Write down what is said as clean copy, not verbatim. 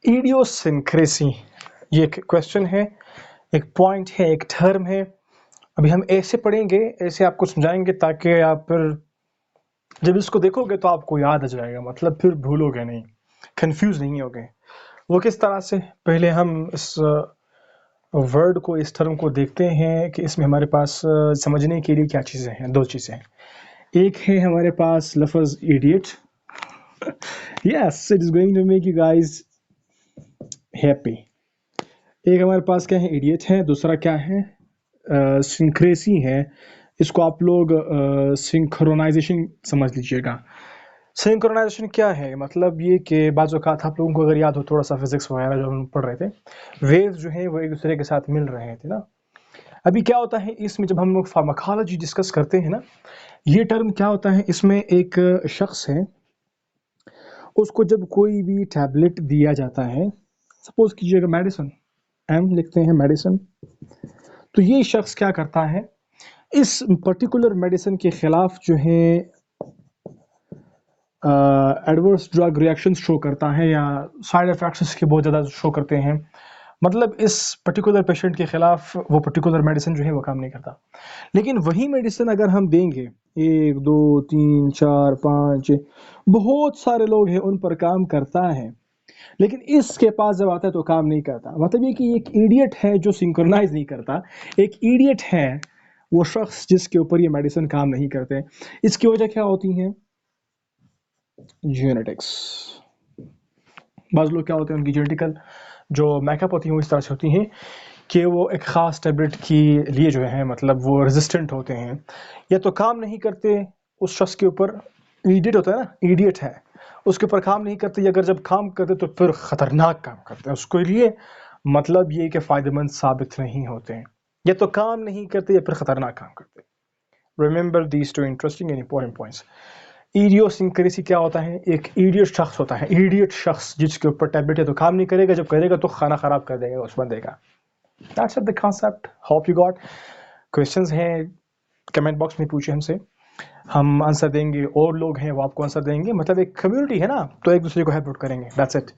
ایڈیوسنکریسی یہ ایک کویشچن ہے، ایک پوائنٹ ہے، ایک ٹرم ہے. ابھی ہم ایسے پڑھیں گے، ایسے آپ کو سمجھائیں گے تاکہ آپ پھر جب اس کو دیکھو گے تو آپ کو یاد آ جائے گا، مطلب پھر بھولو گے نہیں، کنفیوز نہیں ہوگے. وہ کس طرح سے؟ پہلے ہم اس ورڈ کو، اس ٹرم کو دیکھتے ہیں کہ اس میں ہمارے پاس سمجھنے کے لیے کیا چیزیں ہیں. دو چیزیں ہیں. ایک ہے ہمارے پاس لفظ idiot. Yes it is going to make you guys happy. ایک ہمارے پاس کیا ہے؟ ایڈیٹ ہے. دوسرا کیا ہے؟ سنکریسی ہے. اس کو آپ لوگ سنکرونائزیشن سمجھ لیجئے گا. سنکرونائزیشن کیا ہے؟ مطلب یہ کہ بعض اوقات آپ لوگوں کو اگر یاد ہو تھوڑا سا فزکس وغیرہ جو ہم پڑھ رہے تھے، ویوز جو ہیں وہ ایک دوسرے کے ساتھ مل رہے تھے نا. ابھی کیا ہوتا ہے اس میں، جب ہم لوگ فارماکالوجی ڈسکس کرتے ہیں نا، یہ ٹرم کیا ہوتا ہے، اس میں ایک شخص ہے، اس کو جب کوئی بھی ٹیبلٹ دیا جاتا ہے، سپوز کیجئے گا میڈیسن، ایم لکھتے ہیں میڈیسن، تو یہ شخص کیا کرتا ہے، اس پرٹیکولر میڈیسن کے خلاف جو ہے ایڈورس ڈرگ ریئیکشن شو کرتا ہے، یا سائیڈ افیکٹس اس کے بہت زیادہ شو کرتے ہیں. مطلب اس پرٹیکولر پیشنٹ کے خلاف وہ پرٹیکولر میڈیسن جو ہے وہ کام نہیں کرتا. لیکن وہی میڈیسن اگر ہم دیں گے 1 2 3 4 5 بہت سارے لوگ ہیں ان پر کام کرتا ہے، لیکن اس کے پاس جب آتا ہے تو کام نہیں کرتا. مطلب یہ کہ ایک ایڈیٹ ہے جو سنکرونائز نہیں کرتا. ایک ایڈیٹ ہے وہ شخص جس کے اوپر یہ میڈیسن کام نہیں کرتے. اس کی وجہ کیا ہوتی ہیں؟ جینیٹکس. بعض لوگ کیا ہوتے ہیں، ان کی جینیٹیکل جو میک اپ ہوتی ہیں وہ اس طرح سے ہوتی ہیں کہ وہ ایک خاص ٹیبلٹ کے لیے جو ہے مطلب وہ ریزسٹنٹ ہوتے ہیں، یا تو کام نہیں کرتے اس شخص کے اوپر. ایڈیٹ ہوتا ہے نا، ایڈیٹ ہے، اس کے اوپر کام نہیں کرتے، یا اگر جب کام کرتے تو پھر خطرناک کام کرتے ہیں اس کے لیے. مطلب یہ کہ فائدہ مند ثابت نہیں ہوتے ہیں، یا تو کام نہیں کرتے یا پھر خطرناک کام کرتے. Remember these two interesting and important points. Idiosyncrasy کیا ہوتا ہے؟ ایک ایڈیٹ شخص ہوتا ہے، ایڈیٹ شخص جس کے اوپر ٹیبلٹ ہے تو کام نہیں کرے گا، جب کرے گا تو کھانا خراب کر دے گا اس بندے کا. That's the concept. Hope you got. Questions ہیں کمنٹ باکس میں پوچھیں ہم سے، ہم آنسر دیں گے. اور لوگ ہیں وہ آپ کو آنسر دیں گے. مطلب ایک کمیونٹی ہے نا، تو ایک دوسرے کو ہیلپ آؤٹ کریں گے. That's it.